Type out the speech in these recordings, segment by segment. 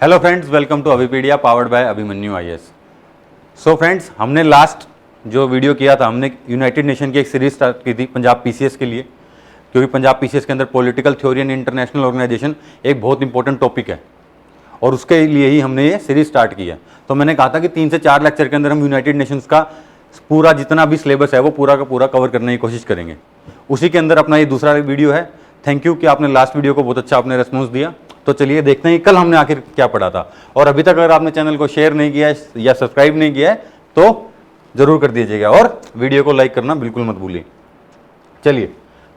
Hello friends, welcome to Abhipedia powered by Abhimanyu IAS. So friends, हमने last जो video किया था, हमने यूनाइटेड नेशन की एक सीरीज स्टार्ट की थी पंजाब पीसीएस के लिए, क्योंकि पंजाब पीसीएस के अंदर political theory and international organisation एक बहुत इंपॉर्टेंट टॉपिक है और उसके लिए ही हमने ये सीरीज स्टार्ट की है। तो मैंने कहा था कि 3 से 4 लेक्चर के अंदर हम यूनाइटेड नेशंस का पूरा जितना भी सिलेबस है वो पूरा का पूरा कवर करने की कोशिश करेंगे। उसी के अंदर अपना ये दूसरा वीडियो है। थैंक यू कि आपने लास्ट वीडियो को बहुत अच्छा आपने रेस्पॉन्स दिया। तो चलिए देखते हैं कल हमने आखिर क्या पढ़ा था। और अभी तक अगर आपने चैनल को शेयर नहीं किया है या सब्सक्राइब नहीं किया है तो जरूर कर दीजिएगा और वीडियो को लाइक करना बिल्कुल मत भूलिए। चलिए,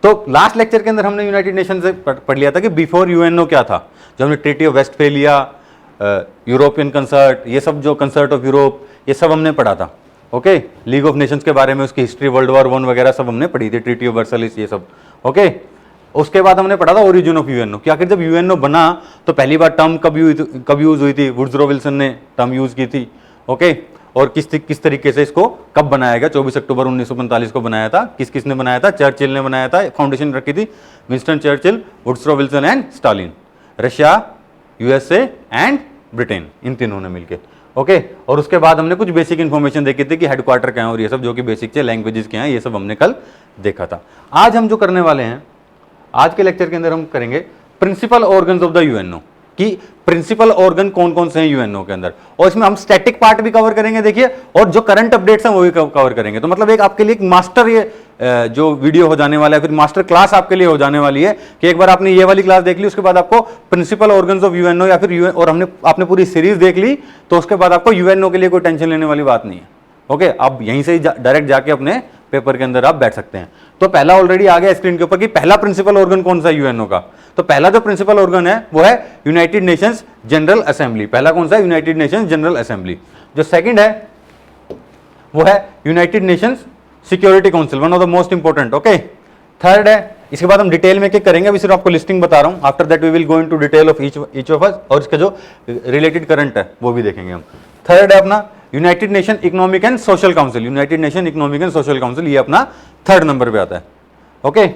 तो लास्ट लेक्चर के अंदर हमने यूनाइटेड नेशन से पढ़ लिया था कि बिफोर यूएनओ क्या था। जो हमने treaty of Westphalia, European concert, ये सब जो कंसर्ट ऑफ यूरोप, ये सब हमने पढ़ा था। ओके, लीग ऑफ नेशंस के बारे में, उसकी हिस्ट्री, वर्ल्ड वॉर 1 वगैरह सब हमने पढ़ी थी, ट्रीटी ऑफ वर्साइल्स, ये सब। ओके, उसके बाद हमने पढ़ा था ओरिजिन ऑफ यूएनओ कि आखिर जब यूएनओ बना तो पहली बार टर्म कब यूज हुई थी। वुड्रो विल्सन ने टर्म यूज की थी। ओके, और किस तरीके से इसको कब बनाया गया। 24 अक्टूबर 1945 को बनाया था। किसने बनाया था? चर्चिल ने बनाया था। फाउंडेशन रखी थी Winston Churchill, Woodrow Wilson and Stalin. Russia, USA and Britain, इन तीनों ने मिलकर। ओके, और उसके बाद हमने कुछ बेसिक इंफॉर्मेशन देखी थी कि हेडक्वार्टर क्या है और ये सब, जो कि बेसिक थे, लैंग्वेजेस क्या हैं, ये सब हमने कल देखा था। आज हम जो करने वाले हैं, आज के लेक्चर के अंदर हम करेंगे principal organs of the UNO, कि प्रिंसिपल ऑर्गन कौन कौन से हैं यूएनओ के अंदर। और इसमें हम स्टैटिक पार्ट भी कवर करेंगे, देखिए, और जो करंट अपडेट्स हैं वो भी कवर करेंगे। तो मतलब एक आपके लिए एक मास्टर ये जो वीडियो हो जाने वाला है, फिर मास्टर क्लास आपके लिए हो जाने वाली है कि एक बार आपने ये वाली क्लास देख ली, उसके बाद आपको प्रिंसिपल ऑर्गन्स ऑफ यूएनओ या फिर यूएन, और आपने पूरी सीरीज देख ली, तो उसके बाद आपको यूएनओ के लिए कोई टेंशन लेने वाली बात नहीं है। ओके, आप यहीं से डायरेक्ट जाके अपने पेपर के अंदर आप बैठ सकते हैं। तो पहला ऑलरेडी आ गया स्क्रीन के ऊपर कि पहला प्रिंसिपल ऑर्गन कौन सा है यूएनओ का। तो पहला जो प्रिंसिपल ऑर्गन है वो है यूनाइटेड नेशंस जनरल असेंबली। पहला कौन सा है? United Nations general assembly. जो सेकंड है वो है United Nations security council, one of the most important. Okay, third है, इसके बाद हम डिटेल में क्या करेंगे, अभी सिर्फ आपको लिस्टिंग बता रहा हूं। After that we will go into detail of each of us, और इसका जो रिलेटेड करंट है वो भी देखेंगे हम। थर्ड है अपना United nation economic and social council. United nation economic and social council, ये अपना थर्ड नंबर पे आता है। ओके,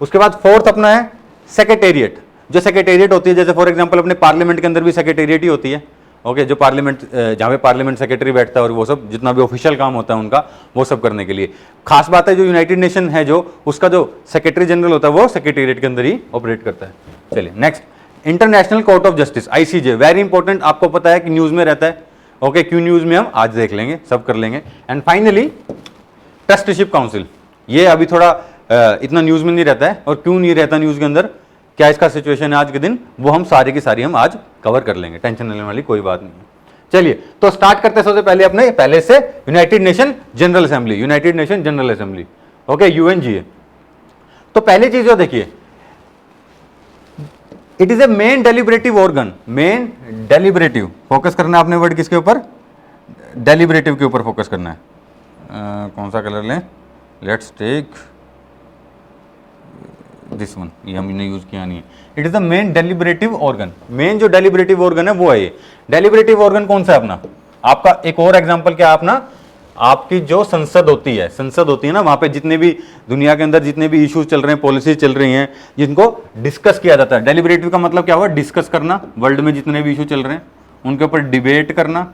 उसके बाद फोर्थ अपना है सेक्रेटेरिएट। जो सेक्रेटेरिएट होती है, जैसे फॉर एग्जांपल अपने पार्लियामेंट के अंदर भी सेक्रेटेरिएट ही होती है। ओके, जो पार्लियामेंट, जहां पे पार्लियामेंट सेक्रेटरी बैठता है और वो सब जितना भी ऑफिशियल काम होता है उनका, वो सब करने के लिए। खास बात है, जो यूनाइटेड नेशन है जो उसका जो सेक्रेटरी जनरल होता है वो सेक्रेटेरिएट के अंदर ही ऑपरेट करता है। चलिए next, international court of justice, ICJ, very important. आपको पता है कि न्यूज में रहता है। ओके, क्यों न्यूज में, हम आज देख लेंगे, सब कर लेंगे। एंड फाइनली ट्रस्टीशिप काउंसिल, ये अभी थोड़ा इतना न्यूज में नहीं रहता है। और क्यों नहीं रहता न्यूज के अंदर, क्या इसका सिचुएशन है आज के दिन, वो हम सारी की सारी हम आज कवर कर लेंगे। टेंशन लेने वाली कोई बात नहीं है। चलिए, तो स्टार्ट करते हैं सबसे पहले अपने पहले से United Nation General assembly. United Nation General assembly, okay, UNGA. तो पहली चीज जो देखिए, it is a main deliberative organ. Main deliberative, focus करना है आपने वर्ड किसके ऊपर? डेलिब्रेटिव के ऊपर फोकस करना है। कौन सा कलर लें? लेट्स टेक दिस वन, ये हमने यूज किया नहीं है। It is the main deliberative organ. Main जो डेलिब्रेटिव ऑर्गन है वो है ये। डेलिब्रेटिव ऑर्गन कौन सा है अपना? आपका एक और एग्जांपल क्या है अपना? आपकी जो संसद होती है ना, वहां पे जितने भी दुनिया के अंदर जितने भी इश्यूज चल रहे हैं, पॉलिसीज चल रही हैं, जिनको डिस्कस किया जाता है। डेलिब्रेटिव का मतलब क्या हुआ? डिस्कस करना। वर्ल्ड में जितने भी इशू चल रहे हैं उनके ऊपर डिबेट करना,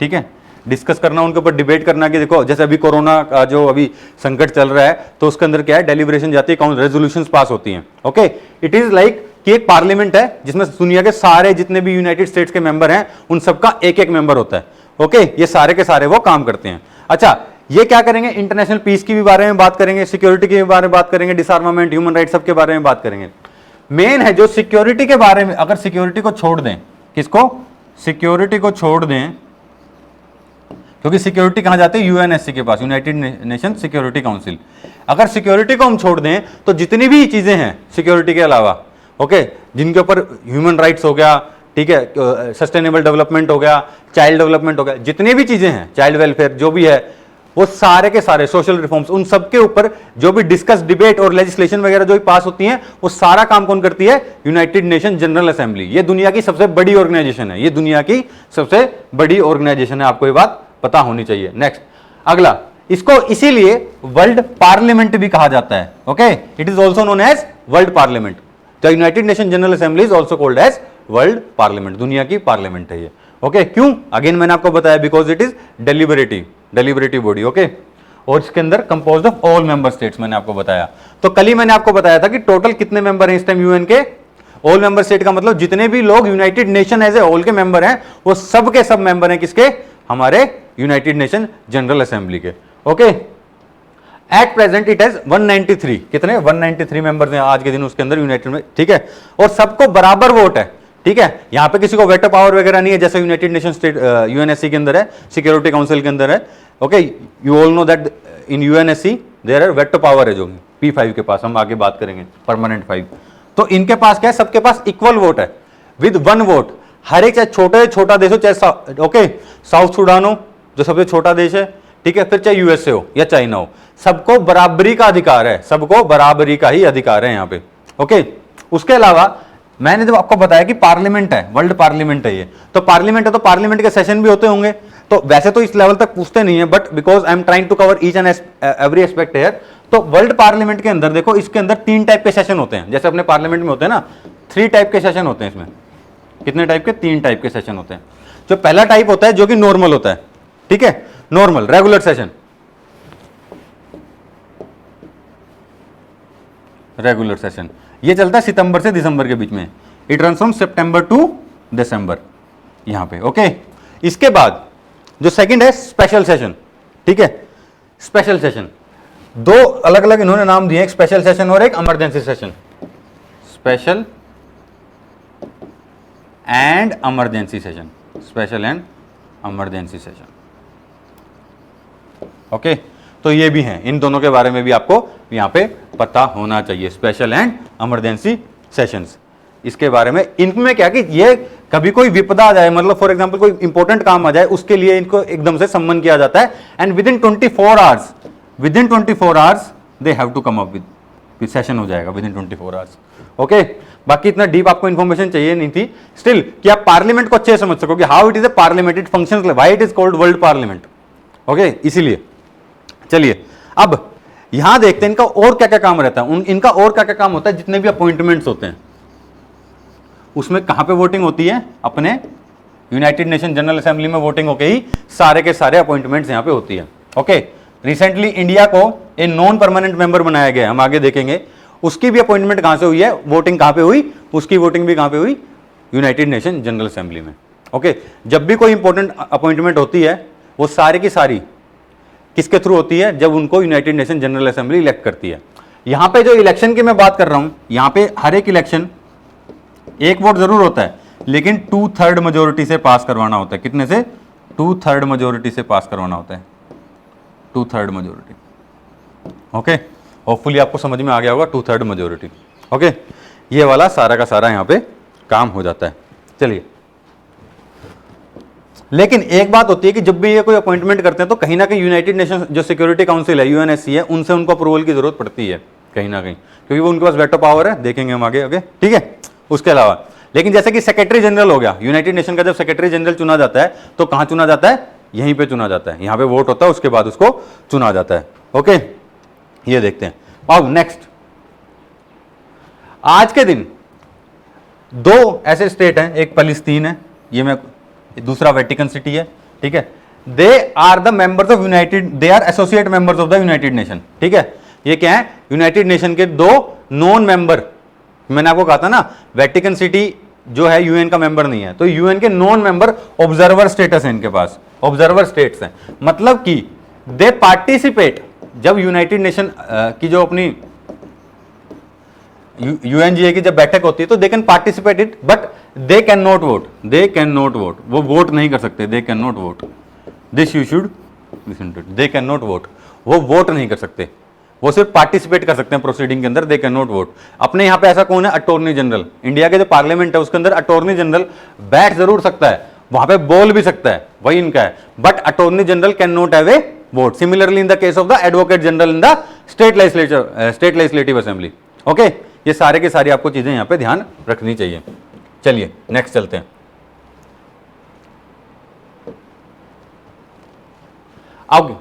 ठीक है, डिस्कस करना, उनके ऊपर डिबेट करना। कि देखो, जैसे अभी कोरोना का जो अभी संकट चल रहा है, तो उसके अंदर क्या है, डेलिब्रेशन जाती है, रेजोल्यूशंस पास होती हैं। ओके, इट इज लाइक कि एक पार्लियामेंट है जिसमें दुनिया के सारे जितने भी यूनाइटेड स्टेट्स के मेंबर हैं उन सबका एक एक मेंबर होता है। ओके, ये सारे के सारे वो काम करते हैं। अच्छा, ये क्या करेंगे? इंटरनेशनल पीस की भी बारे में बात करेंगे, सिक्योरिटी के बारे में बात करेंगे, डिसआर्मामेंट, ह्यूमन राइट, सब के बारे में बात करेंगे। मेन है जो सिक्योरिटी के बारे में, अगर सिक्योरिटी को छोड़ दें, किसको? सिक्योरिटी को छोड़ दें, क्योंकि सिक्योरिटी कहां जाती है? यूएनएससी के पास, यूनाइटेड नेशन सिक्योरिटी काउंसिल। अगर सिक्योरिटी को हम छोड़ दें तो जितनी भी चीजें हैं सिक्योरिटी के अलावा, ओके, जिनके ऊपर ह्यूमन राइट्स हो गया, ठीक है, सस्टेनेबल डेवलपमेंट हो गया, चाइल्ड डेवलपमेंट हो गया, जितनी भी चीजें हैं, चाइल्ड वेलफेयर जो भी है, वो सारे के सारे सोशल रिफॉर्म्स, उन सब के ऊपर जो भी डिस्कस, डिबेट और लेजिस्लेशन वगैरह जो भी पास होती हैं, वो सारा काम कौन करती है? United Nation General assembly. ये दुनिया की सबसे बड़ी ऑर्गेनाइजेशन है। ये दुनिया की सबसे बड़ी ऑर्गेनाइजेशन है, आपको ये बात पता होनी चाहिए। नेक्स्ट, अगला, इसको इसीलिए वर्ल्ड पार्लियामेंट भी कहा जाता है। Okay, it is also known as world parliament. The United Nation General Assembly is also called as world parliament, दुनिया की पार्लियामेंट है ये। ओके, क्यों? अगेन मैंने आपको बताया because it is deliberative body. Okay, और इसके अंदर composed of all member states, मैंने आपको बताया। तो कल ही मैंने आपको बताया था कि टोटल कितने मेंबर हैं इस टाइम यूएन के। ऑल मेंबर स्टेट का मतलब जितने भी लोग United Nation as a whole के मेंबर हैं वो सब के सब मेंबर हैं किसके? हमारे यूनाइटेड नेशन जनरल असेंबली के। Okay, at present it has 193, कितने? 193 मेंबर्स हैं आज के दिन उसके अंदर यूनाइटेड में, ठीक है। और सबको बराबर वोट है, ठीक है। यहां पे किसी को वेटो पावर वगैरह नहीं है जैसे यूनाइटेड नेशन स्टेट यूएनएससी के अंदर है, सिक्योरिटी काउंसिल के अंदर है। Okay, you all know that in UNSC there are veto power है जो P5 के पास, हम आगे बात करेंगे, परमानेंट 5। तो इनके पास क्या है? सबके पास इक्वल वोट है विद 1 वोट। हर एक, चाहे छोटे से छोटा देश हो, चाहे ओके साउथ सुडान हो जो सबसे छोटा देश है, ठीक है, फिर चाहे यूएसए हो या चाइना हो, सबको बराबरी का अधिकार है, सबको बराबरी का ही अधिकार है यहाँ पे। ओके, उसके अलावा मैंने जब आपको बताया कि पार्लियामेंट है, वर्ल्ड पार्लियामेंट है ये, तो पार्लियामेंट है तो पार्लियामेंट के सेशन भी होते होंगे। तो वैसे तो इस लेवल तक पूछते नहीं है, but because I am trying to cover each and every aspect here. तो वर्ल्ड पार्लियामेंट के अंदर देखो, इसके अंदर 3 टाइप के सेशन होते हैं, जैसे अपने पार्लियामेंट में होते हैं ना, 3 टाइप के सेशन होते हैं इसमें। कितने टाइप के? 3 टाइप के सेशन होते हैं। जो पहला टाइप होता है जो कि नॉर्मल होता है, ठीक है, normal regular session, regular session ये चलता है सितंबर से दिसंबर के बीच में। It run from September to December यहां पे। ओके, इसके बाद जो सेकंड है स्पेशल सेशन, ठीक है। स्पेशल सेशन 2 अलग अलग इन्होंने नाम दिए, एक स्पेशल सेशन और एक emergency session. Special and emergency session, special and emergency session. Okay, तो ये भी हैं, इन दोनों के बारे में भी आपको यहां पे पता होना चाहिए, स्पेशल एंड इमरजेंसी सेशंस। इसके बारे में, इनमें क्या कि ये कभी कोई विपदा आ जाए, मतलब फॉर एग्जांपल कोई इंपॉर्टेंट काम आ जाए, उसके लिए इनको एकदम से सम्मन किया जाता है। And within 24 hours they have to come up with session हो जाएगा विद इन 24 आवर्स। ओके, बाकी इतना डीप आपको इंफॉर्मेशन चाहिए नहीं थी, स्टिल कि आप पार्लियामेंट को अच्छे से समझ सको कि how it is a parliament, it functions, why it is called world parliament. Okay, इसीलिए चलिए अब यहां देखते हैं इनका और क्या क्या काम रहता है। इनका और क्या क्या काम होता है, जितने भी अपॉइंटमेंट्स होते हैं उसमें कहां पे वोटिंग होती है? अपने यूनाइटेड नेशन जनरल असेंबली में वोटिंग होके ही सारे के सारे अपॉइंटमेंट्स यहां पे होती है। ओके, रिसेंटली इंडिया को ए नॉन परमानेंट मेंबर बनाया गया, हम आगे देखेंगे उसकी भी अपॉइंटमेंट कहां से हुई है, वोटिंग कहां पे हुई, उसकी वोटिंग भी कहां पे हुई? यूनाइटेड नेशन जनरल असेंबली में। ओके, जब भी कोई इंपॉर्टेंट अपॉइंटमेंट होती है वो सारी की सारी किसके थ्रू होती है? जब उनको United Nation General assembly elect करती है। यहां पे जो इलेक्शन की मैं बात कर रहा हूं, यहां पे हर एक इलेक्शन एक वोट जरूर होता है, लेकिन 2/3 मेजोरिटी से पास करवाना होता है। कितने से? 2/3 मेजोरिटी से पास करवाना होता है, 2/3 मेजोरिटी। ओके, होपफुली आपको समझ में आ गया होगा 2/3 मेजोरिटी। ओके, ये वाला सारा का सारा यहां पे काम हो जाता है। चलिए, लेकिन एक बात होती है कि जब भी ये कोई अपॉइंटमेंट करते हैं तो कहीं ना कहीं यूनाइटेड नेशन जो सिक्योरिटी काउंसिल है, यूएनएससी है, उनसे उनको अप्रूवल की जरूरत पड़ती है कहीं ना कहीं, क्योंकि वो उनके पास वेटो पावर है, देखेंगे हम आगे। ओके, ठीक है। उसके अलावा लेकिन जैसे कि सेक्रेटरी जनरल हो गया, यूनाइटेड नेशन का जब सेक्रेटरी जनरल चुना जाता है तो कहां चुना जाता है? यहीं पे चुना जाता है, यहां पे वोट होता है, उसके बाद उसको चुना जाता है। ओके, ये देखते हैं। अब नेक्स्ट, आज के दिन 2 ऐसे स्टेट हैं, एक फलस्तीन है, ये मैं, दूसरा वेटिकन सिटी है, ठीक है। They are the members of United, they are associate members of the United Nation, ठीक है। ये क्या है? यूनाइटेड नेशन के 2 नॉन मेंबर। मैंने आपको कहा था ना, वेटिकन सिटी जो है यूएन का मेंबर नहीं है, तो यूएन के नॉन मेंबर ऑब्जर्वर स्टेटस है इनके पास, ऑब्जर्वर स्टेट्स हैं, मतलब कि दे पार्टिसिपेट। जब यूनाइटेड नेशन की जो अपनी यूएनजीए की जब बैठक होती है तो they can participate it, but they can not vote, they can not vote, वो वोट नहीं कर सकते, they can not vote, this you should listen to it, they can not vote, वो वोट नहीं कर सकते, वो सिर्फ पार्टिसिपेट कर सकते हैं प्रोसीडिंग के अंदर, दे कैन नॉट वोट। अपने यहाँ पे ऐसा कौन है? Attorney general. इंडिया के जो पार्लियामेंट है उसके अंदर अटॉर्नी जनरल बैठ जरूर सकता है, वहां पे बोल भी सकता है, वही इनका है, but attorney general can not have a vote. Similarly in the case of the advocate general in the state legislative assembly. Okay, ये सारे के सारी आपको चीजें यहां पे ध्यान रखनी चाहिए। चलिए नेक्स्ट चलते हैं। अब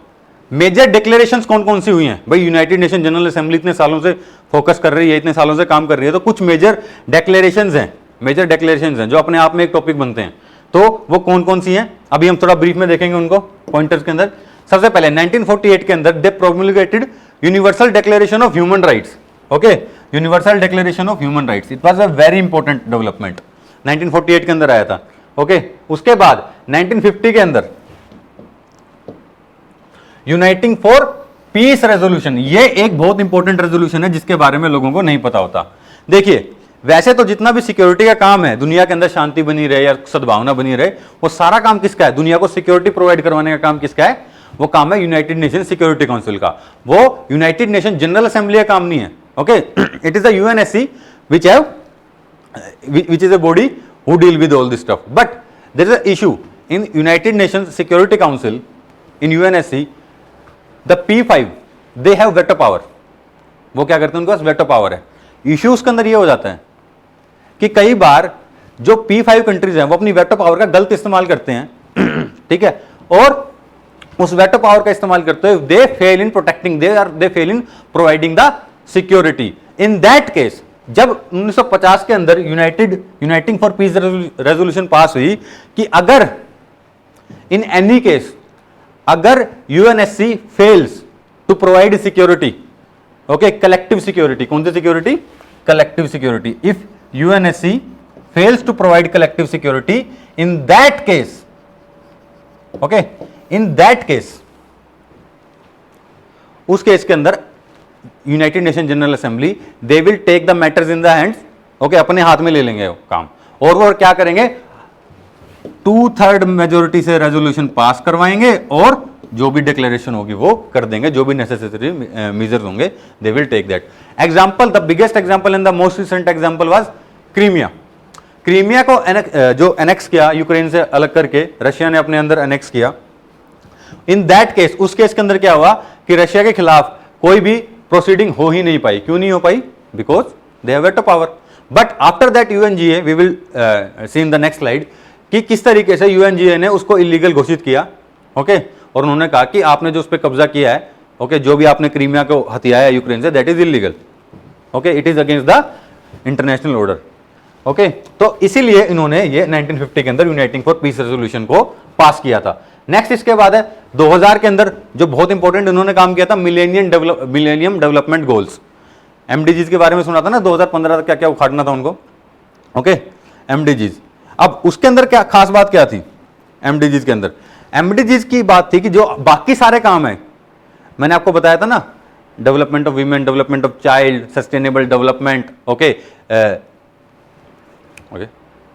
मेजर डिक्लेरेशंस कौन कौन सी हुई हैं भाई? यूनाइटेड नेशन जनरल असेंबली इतने सालों से फोकस कर रही है, इतने सालों से काम कर रही है, तो कुछ मेजर डिक्लेरेशंस हैं मेजर डिक्लेरेशंस हैं जो अपने आप में एक टॉपिक बनते हैं, तो वो कौन कौन सी हैं अभी हम थोड़ा ब्रीफ में देखेंगे उनको पॉइंटर्स के अंदर। सबसे पहले 1948 के अंदर they promulgated Universal Declaration of Human Rights. Okay, Universal Declaration of Human Rights, it was a very important development, 1948 के अंदर आया था। ओके, उसके बाद 1950 के अंदर यूनाइटिंग फॉर पीस रेजोल्यूशन, ये एक बहुत इंपॉर्टेंट रेजोल्यूशन है जिसके बारे में लोगों को नहीं पता होता। देखिए, वैसे तो जितना भी सिक्योरिटी का काम है, दुनिया के अंदर शांति बनी रहे या सद्भावना बनी रहे, वो सारा काम किसका है? दुनिया को सिक्योरिटी प्रोवाइड करवाने का काम किसका है? वो काम है यूनाइटेड नेशन सिक्योरिटी काउंसिल का। वो यूनाइटेड नेशन जनरल असेंबली का काम नहीं है। Okay, it is the UNSC which is a body who deal with all this stuff, but there is an issue in United Nations Security Council, in UNSC, the P5 they have veto power। वो क्या करते हैं? उनके पास veto power है। Issue उसके अंदर ये हो जाता है कि कई बार जो P5 कंट्रीज हैं वो अपनी वेटो पावर का गलत इस्तेमाल करते हैं ठीक है, और उस वेटो पावर का इस्तेमाल करते हुए they fail in protecting, they fail in providing the security. In that case जब 1950 के अंदर Uniting for Peace resolution pass हुई कि अगर इन एनी केस अगर UNSC fails to provide security, okay, collective security, कौन सी security? Collective security. If UNSC fails to provide collective security, in that case, okay, in that case, उस case के अंदर United Nation General Assembly they will take the matters in the hands. Okay, अपने हाथ में ले लेंगे वो काम, और वो क्या करेंगे? 2/3 मेजोरिटी से रेजोल्यूशन पास करवाएंगे और जो भी डिक्लेरेशन होगी वो कर देंगे, जो भी नेसेसरी मेजर्स होंगे they will take that. Example, the biggest example and the most recent example was Crimea. Crimea को जो एनेक्स किया यूक्रेन से अलग करके, रशिया ने अपने अंदर एनेक्स किया। इन दैट केस, उस केस के अंदर क्या हुआ कि रशिया के खिलाफ कोई भी प्रोसीडिंग हो ही नहीं पाई। क्यों नहीं हो पाई? Because they have veto power. But after that UNGA, we will see in the next slide कि किस तरीके से यूएनजीए ने उसको इलीगल घोषित किया। ओके, और उन्होंने कहा कि आपने जो उस पर कब्जा किया है, ओके, जो भी आपने क्रीमिया को हथियाया यूक्रेन से, that is illegal. Okay, it is against the international order. Okay, तो इसीलिए इन्होंने ये 1950 के अंदर यूनाइटिंग फॉर पीस रेजोल्यूशन को पास किया था। नेक्स्ट इसके बाद है 2000 के अंदर जो बहुत इंपॉर्टेंट इन्होंने काम किया था, मिलेनियम डेवलपमेंट गोल्स। एमडीजीज के बारे में सुना था ना, 2015 तक क्या क्या उखाड़ना था उनको। ओके, एमडीजीज। अब उसके अंदर क्या खास बात क्या थी? एमडीजीज के अंदर एमडीजीज की बात थी कि जो बाकी सारे काम है, मैंने आपको बताया था ना, development of women, development of child, sustainable development, okay,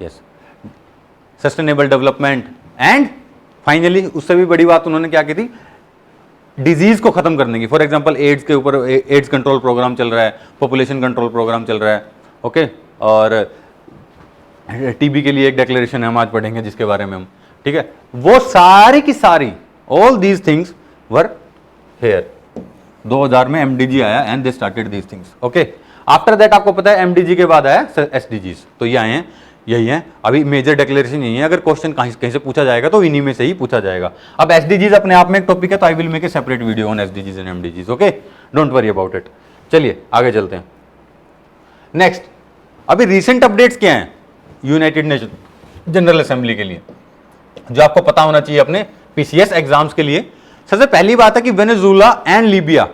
yes, sustainable development, and finally उससे भी बड़ी बात उन्होंने क्या की थी? डिजीज को खत्म करने की। फॉर एग्जांपल एड्स के ऊपर एड्स कंट्रोल प्रोग्राम चल रहा है, पॉपुलेशन कंट्रोल प्रोग्राम चल रहा है। ओके, और टीबी के लिए एक डिक्लेरेशन है, हम आज पढ़ेंगे जिसके बारे में हम, ठीक है, वो सारी की सारी, all these things were here. 2000 में एमडीजी आया and they started these things. Okay, after that आपको पता है एमडीजी के बाद आया एसडीजीज, तो ये आए हैं, यही है अभी मेजर डिक्लेरेशन यही है। अगर क्वेश्चन कहीं से पूछा जाएगा तो इन्हीं में से ही पूछा जाएगा। अब एसडीजीज अपने आप में एक टॉपिक है, तो I will make a separate video on SDGs and MDGs. Okay, don't worry about it. चलिए आगे चलते हैं। नेक्स्ट, अभी रिसेंट अपडेट्स क्या हैं यूनाइटेड नेशन जनरल असेंबली के लिए, जो आपको पता होना चाहिए अपने पीसीएस एग्जाम्स के लिए। सबसे पहली बात है कि Venezuela and Libya,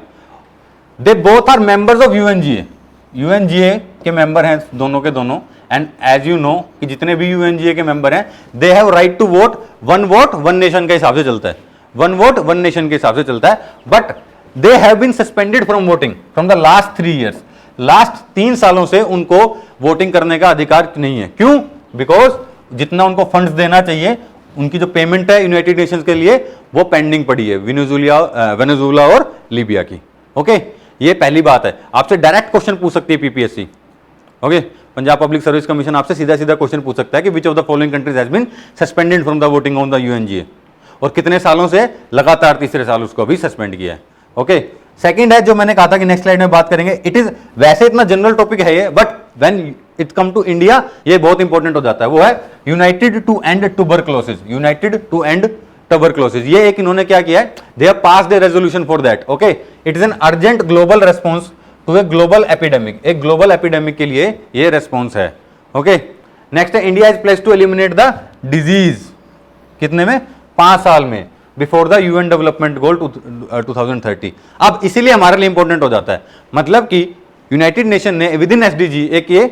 they both are members of UNGA. UNGA के मेंबर हैं दोनों के दोनों, एंड एज यू नो कि जितने भी यूएनजीए के मेंबर हैं they have right to vote one nation के हिसाब से चलता है, वन वोट वन नेशन के हिसाब से चलता है। But they have been suspended from voting from the last 3 years। Last 3 सालों से उनको वोटिंग करने का अधिकार नहीं है। क्यों? बिकॉज जितना उनको फंड्स देना चाहिए, उनकी जो पेमेंट है यूनाइटेड नेशंस के लिए, वो पेंडिंग पड़ी है वेनेजुला और लीबिया की। ओके, ये पहली बात है। आपसे डायरेक्ट क्वेश्चन पूछ सकती है PPSC. Okay, Punjab public service commission आपसे सीधा सीधा क्वेश्चन पूछ सकता है कि which of the following countries has been suspended from the voting on the UNGA, और कितने सालों से? लगातार तीसरे साल उसको अभी सस्पेंड किया है। ओके, सेकंड है जो मैंने कहा था कि नेक्स्ट स्लाइड में बात करेंगे, इट इज वैसे इतना जनरल टॉपिक है ये, but when it come to India ये बहुत इंपॉर्टेंट हो जाता है। वो है united to end tuberculosis. United to end tuberculosis, ये एक इन्होंने क्या किया है, they have passed a resolution for that. Okay, it is an urgent global response to a global epidemic. एक ग्लोबल एपिडेमिक के लिए ये रेस्पॉन्स है। ओके, नेक्स्ट है India is place to eliminate the disease, कितने में? 5 साल में, before the UN development goal 2030। अब इसीलिए हमारे लिए इंपॉर्टेंट हो जाता है, मतलब कि यूनाइटेड नेशन ने विद इन एसडीजी एक ये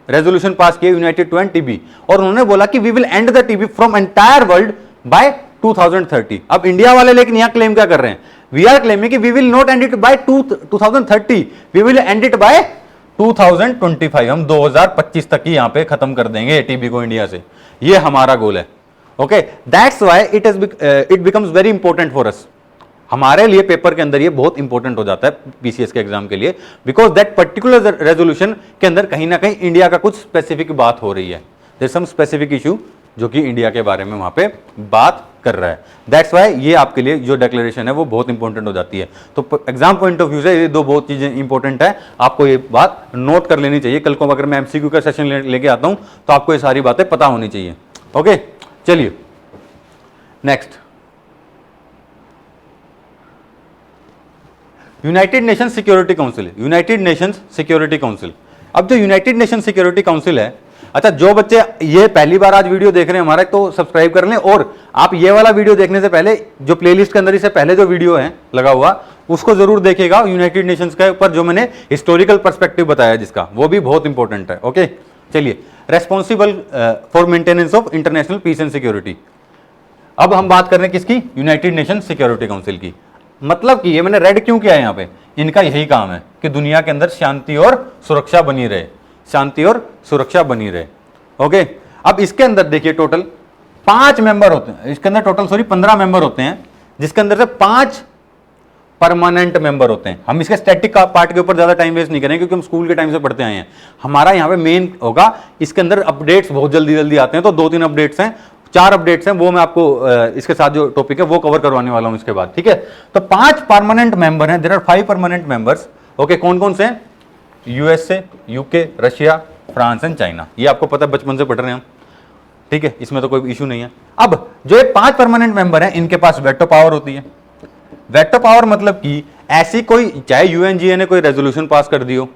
रेजोल्यूशन पास किया, यूनाइटेड टू एंड टीबी, और उन्होंने बोला कि we will end the TB from entire world by 2030। अब इंडिया वाले लेकिन यहां क्लेम क्या कर रहे हैं? वी आर क्लेमिंग कि we will not end it by 2030, we will end it by 2025। हम 2025 तक ही यहां पे खत्म कर देंगे टीबी को इंडिया से, ये हमारा गोल है। Okay, that's why it becomes very important for us. हमारे लिए पेपर के अंदर ये बहुत इंपॉर्टेंट हो जाता है पीसीएस के एग्जाम के लिए, बिकॉज दैट पर्टिकुलर रेजोल्यूशन के अंदर कहीं ना कहीं इंडिया का कुछ स्पेसिफिक बात हो रही है, देयर सम स्पेसिफिक इशू जो कि इंडिया के बारे में वहां पे बात कर रहा है। दैट्स वाई ये आपके लिए जो डिक्लेरेशन है वो बहुत इंपॉर्टेंट हो जाती है। तो एग्जाम पॉइंट ऑफ व्यू से ये दो बहुत चीजें इंपॉर्टेंट है, आपको ये बात नोट कर लेनी चाहिए। कल को अगर मैं एमसीक्यू का सेशन लेके आता हूं तो आपको ये सारी बातें पता होनी चाहिए। ओके, चलिए next, United Nation Security council. United Nations security council, अब जो यूनाइटेड नेशन सिक्योरिटी काउंसिल है, अच्छा जो बच्चे ये पहली बार आज वीडियो देख रहे हैं हमारा, तो सब्सक्राइब कर लें, और आप ये वाला वीडियो देखने से पहले जो प्लेलिस्ट के अंदर इससे पहले जो वीडियो है लगा हुआ उसको जरूर देखिएगा। यूनाइटेड नेशंस के ऊपर जो मैंने हिस्टोरिकल पर्सपेक्टिव बताया जिसका, वो भी बहुत इंपॉर्टेंट है। ओके, चलिए, responsible for maintenance of international peace and security. अब हम बात कर रहे हैं किसकी? यूनाइटेड नेशन सिक्योरिटी काउंसिल की। मतलब कि ये मैंने रेड क्यों किया है यहाँ पे, इनका यही काम है कि दुनिया के अंदर शांति और सुरक्षा बनी रहे, शांति और सुरक्षा बनी रहे। ओके, अब इसके अंदर देखिए टोटल 5 मेंबर होते हैं, इसके अंदर टोटल 15 मेंबर होते हैं, जिसके अंदर से 5 परमानेंट मेंबर होते हैं। हम इसके स्टैटिक पार्ट के ऊपर ज्यादा टाइम वेस्ट नहीं करेंगे क्योंकि हम स्कूल के टाइम से पढ़ते आए हैं। हमारा यहाँ पे मेन होगा, इसके अंदर अपडेट्स बहुत जल्दी जल्दी आते हैं, तो 2-3 अपडेट्स हैं, 4 अपडेट्स हैं, वो मैं आपको इसके साथ जो टॉपिक है वो कवर करवाने वाला हूं इसके बाद, ठीक है। तो 5 परमानेंट मेंबर हैं, there are 5 permanent members. Okay, कौन कौन से हैं? USA, UK, Russia, France and China. ये आपको पता है, बचपन से पढ़ रहे हैं हम, ठीक है, इसमें तो कोई इशू नहीं है। अब जो ये 5 परमानेंट मेंबर हैं, इनके पास वेटो पावर होती है। वेटो पावर मतलब कि ऐसी कोई, चाहे यूएनजीए ने कोई रेजोल्यूशन पास कर दी हो,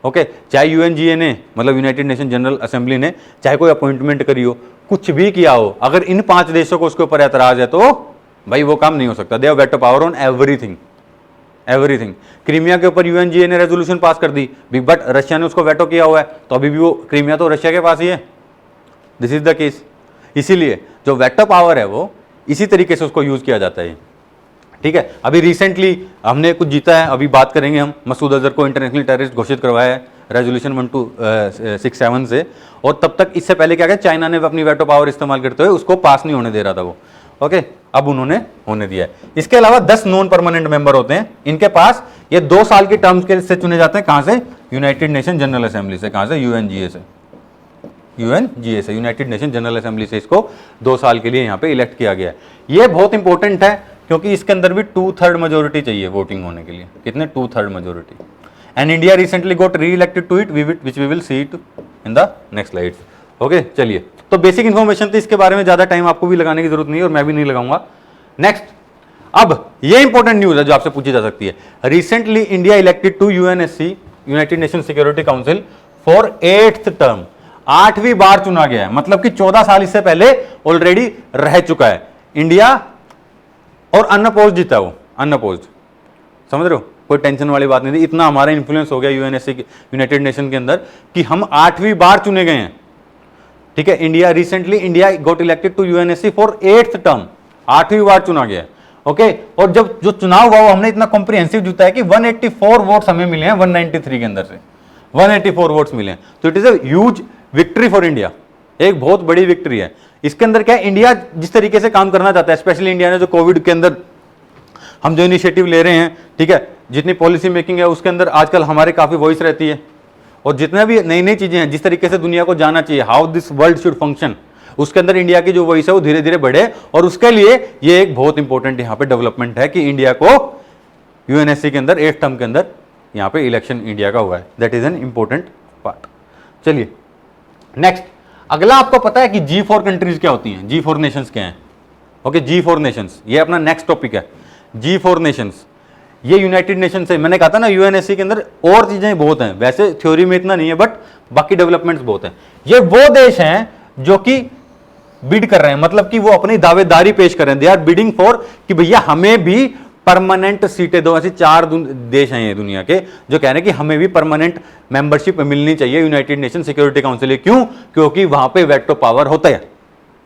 ओके, चाहे यूएनजीए ने मतलब यूनाइटेड नेशन जनरल असेंबली ने चाहे कोई अपॉइंटमेंट करी हो, कुछ भी किया हो, अगर इन 5 देशों को उसके ऊपर ऐतराज है तो भाई वो काम नहीं हो सकता। दे have veto power on everything, everything. Crimea के ऊपर यूएनजीए ने रेजोल्यूशन पास कर दी, बट रशिया ने उसको वेटो किया हुआ है, तो अभी भी वो क्रीमिया तो रशिया के पास ही है। This is the case. इसीलिए जो वेटो पावर है वो इसी तरीके से उसको यूज किया जाता है, ठीक है। अभी रिसेंटली हमने कुछ जीता है, अभी बात करेंगे हम, मसूद अजहर को इंटरनेशनल टेररिस्ट घोषित करवाया है रेजोल्यूशन 1267 से, और तब तक इससे पहले क्या किया, चाइना ने अपनी वेटो पावर इस्तेमाल करते हुए उसको पास नहीं होने दे रहा था वो। ओके, अब उन्होंने होने दिया है। इसके अलावा 10 नॉन परमानेंट मेंबर होते हैं, इनके पास ये 2 साल के टर्म्स के से चुने जाते हैं। कहां से? यूनाइटेड नेशन जनरल असेंबली से। कहां से? यूएनजीए से, यूएनजीए से, यूनाइटेड नेशन जनरल असेंबली से इसको 2 साल के लिए यहाँ पे इलेक्ट किया गया है। ये बहुत इंपॉर्टेंट है क्योंकि इसके अंदर भी 2/3 मेजोरिटी चाहिए वोटिंग होने के लिए। कितने? 2/3 majority. And India recently got reelected to it, which we will see it in the next slides. Okay, चलिए, तो बेसिक इन्फॉर्मेशन थी, इसके बारे में ज्यादा टाइम आपको भी लगाने की जरूरत नहीं है और मैं भी नहीं लगाऊंगा। नेक्स्ट, अब ये इंपॉर्टेंट न्यूज है जो आपसे पूछी जा सकती है। Recently India elected to UNSC, United Nation Security Council, for 8th term. 8वीं बार चुना गया है, मतलब कि 14 साल इससे पहले ऑलरेडी रह चुका है इंडिया, और अनअपोज्ड जीता वो, अनअपोज्ड। समझ रहे हो, कोई टेंशन वाली बात नहीं थी। इतना हमारा इन्फ्लुएंस हो गया यूएनएससी, यूनाइटेड नेशन के अंदर, कि हम 8वीं बार चुने गए हैं, ठीक है। India recently India got elected to UNSC for 8th term, 8वीं बार चुना गया, ओके। और जब जो चुनाव हुआ वो हमने इतना कॉम्प्रिहेंसिव जीता है कि 184 वोट्स हमें मिले हैं 193 के अंदर से, 184 वोट्स मिले हैं। तो it is a huge victory for India, एक बहुत बड़ी विक्ट्री है। इसके अंदर क्या है, इंडिया जिस तरीके से काम करना चाहता है, स्पेशली इंडिया ने जो कोविड के अंदर हम जो इनिशिएटिव ले रहे हैं, ठीक है, जितनी पॉलिसी मेकिंग है उसके अंदर आजकल हमारे काफी वॉइस रहती है, और जितने भी नई नई चीजें हैं, जिस तरीके से दुनिया को जाना चाहिए, how this world should function, उसके अंदर इंडिया की जो वॉइस है वो धीरे धीरे बढ़े। और उसके लिए ये एक बहुत इंपॉर्टेंट यहाँ पे डेवलपमेंट है कि इंडिया को यूएनएससी के अंदर 8th टर्म के अंदर यहाँ पे इलेक्शन इंडिया का हुआ है। That is an important part. चलिए नेक्स्ट, अगला आपको पता है कि G4 कंट्रीज क्या होती हैं, G4 नेशंस क्या हैं? ओके, G4 नेशंस, ये अपना नेक्स्ट टॉपिक है। G4 नेशंस, ये यूनाइटेड नेशन से, मैंने कहा था ना यूएनएससी के अंदर और चीजें बहुत हैं, वैसे थ्योरी में इतना नहीं है, बट बाकी डेवलपमेंट्स बहुत हैं। ये वो देश हैं जो कि बिड कर रहे हैं, मतलब कि वो अपनी दावेदारी पेश कर रहे हैं, दे आर बिडिंग फॉर कि भैया हमें भी परमानेंट सीटें दो। ऐसे 4 देश हैं ये दुनिया के जो कह रहे हैं कि हमें भी परमानेंट मेंबरशिप मिलनी चाहिए यूनाइटेड नेशन सिक्योरिटी काउंसिल। क्यों? क्योंकि वहां पे वेटो पावर होता है,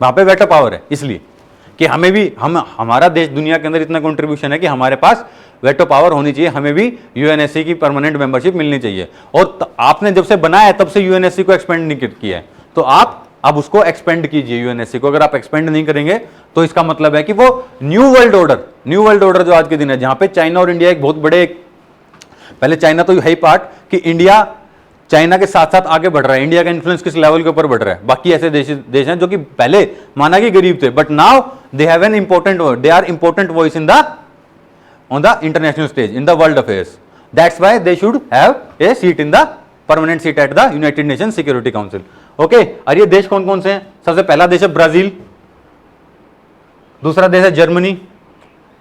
वहां पे वेटो पावर है, इसलिए कि हमें भी हमारा देश दुनिया के अंदर इतना कंट्रीब्यूशन है कि हमारे पास वेटो पावर होनी चाहिए, हमें भी यूएनएससी की परमानेंट मेंबरशिप मिलनी चाहिए। और आपने जब से बनाया तब से यूएनएससी को एक्सपेंड नहीं किया है, तो आप अब उसको एक्सपेंड कीजिए यूएनएससी को। अगर आप एक्सपेंड नहीं करेंगे तो इसका मतलब है कि वो न्यू वर्ल्ड ऑर्डर जो आज के दिन है, जहां पे चाइना और इंडिया एक बहुत बड़े, पहले चाइना तो है ही पार्ट कि इंडिया चाइना के साथ साथ आगे बढ़ रहा है, इंडिया का इन्फ्लुएंस किस लेवल के ऊपर बढ़ रहा है। बाकी ऐसे देश हैं जो कि पहले माना कि गरीब थे, but now they have an important, they are important voice in the on the international stage in the world affairs. That's why they should have a seat in the permanent seat at the United Nation Security Council. Okay, और ये देश कौन कौन से हैं? सबसे पहला देश है ब्राजील, दूसरा देश है जर्मनी,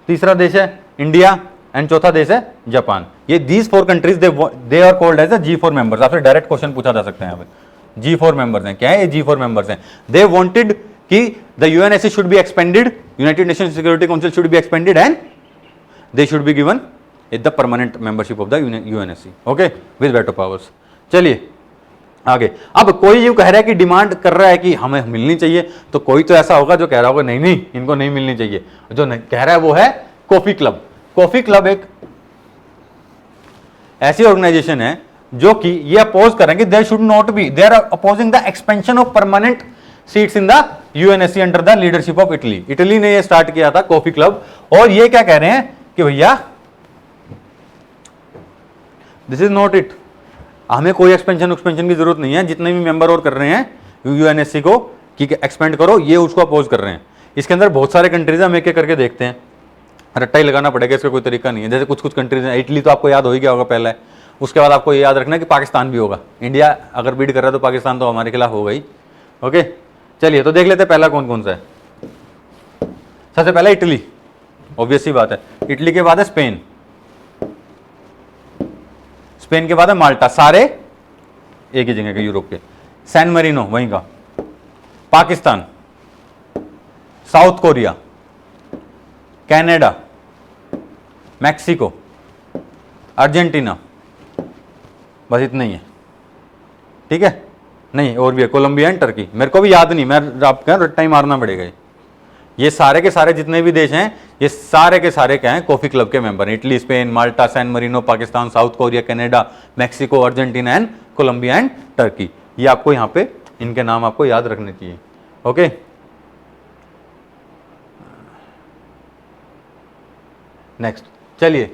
तीसरा देश है इंडिया एंड चौथा देश है जापान। ये these 4 countries they are called as G4 members. आपसे डायरेक्ट क्वेश्चन पूछा जा सकता है यहाँ पे। G4 मेंबर्स हैं, क्या है ये G4 मेंबर्स हैं? दे वांटेड कि the UNSC should be expanded, United Nation Security council should be expanded and they should be given the permanent membership of the UNSC, okay, with veto powers. चलिए आगे। अब कोई ये कह रहा है कि डिमांड कर रहा है कि हमें मिलनी चाहिए, तो कोई तो ऐसा होगा जो कह रहा होगा नहीं नहीं इनको नहीं मिलनी चाहिए। जो कह रहा है वो है कॉफी क्लब। कॉफी क्लब एक ऐसी ऑर्गेनाइजेशन है जो कि ये अपोज कर रहे हैं कि there should not be, they are opposing the expansion of permanent seats in the UNSC under the leadership of Italy. Italy ने ये स्टार्ट किया था कॉफी क्लब, और ये क्या कह रहे हैं कि भैया दिस इज नॉट इट, हमें कोई एक्सपेंशन की जरूरत नहीं है। जितने भी मेंबर और कर रहे हैं यूएनएससी को कि एक्सपेंड करो, ये उसको अपोज कर रहे हैं। इसके अंदर बहुत सारे कंट्रीज हम एक एक करके देखते हैं, रट्टा ही लगाना पड़ेगा, इसका कोई तरीका नहीं है। जैसे कुछ कंट्रीज हैं, इटली तो आपको याद हो ही गया होगा पहले, उसके बाद आपको ये याद रखना है कि पाकिस्तान भी होगा। इंडिया अगर बीड कर रहा है तो पाकिस्तान तो हमारे खिलाफ होगा ही। ओके, चलिए तो देख लेते हैं पहला कौन कौन सा है। सबसे पहला इटली, ऑब्वियस सी बात है। इटली के बाद है स्पेन, स्पेन के बाद है माल्टा, सारे एक ही जगह के यूरोप के। सैन मरीनो वहीं का। Pakistan, South Korea, Canada, Mexico, Argentina, बस इतना ही है। ठीक है, नहीं और भी है, कोलंबिया एंड टर्की। मेरे को भी याद नहीं, मैं आपका रट्टा ही मारना पड़ेगा। ये सारे के सारे जितने भी देश हैं, ये सारे के सारे क्या हैं? कॉफी क्लब के मेंबर हैं। Italy, Spain, Malta, San Marino, Pakistan, South Korea, Canada, Mexico, Argentina and Colombia and Turkey. ये आपको यहाँ पे इनके नाम आपको याद रखने चाहिए। ओके, नेक्स्ट चलिए,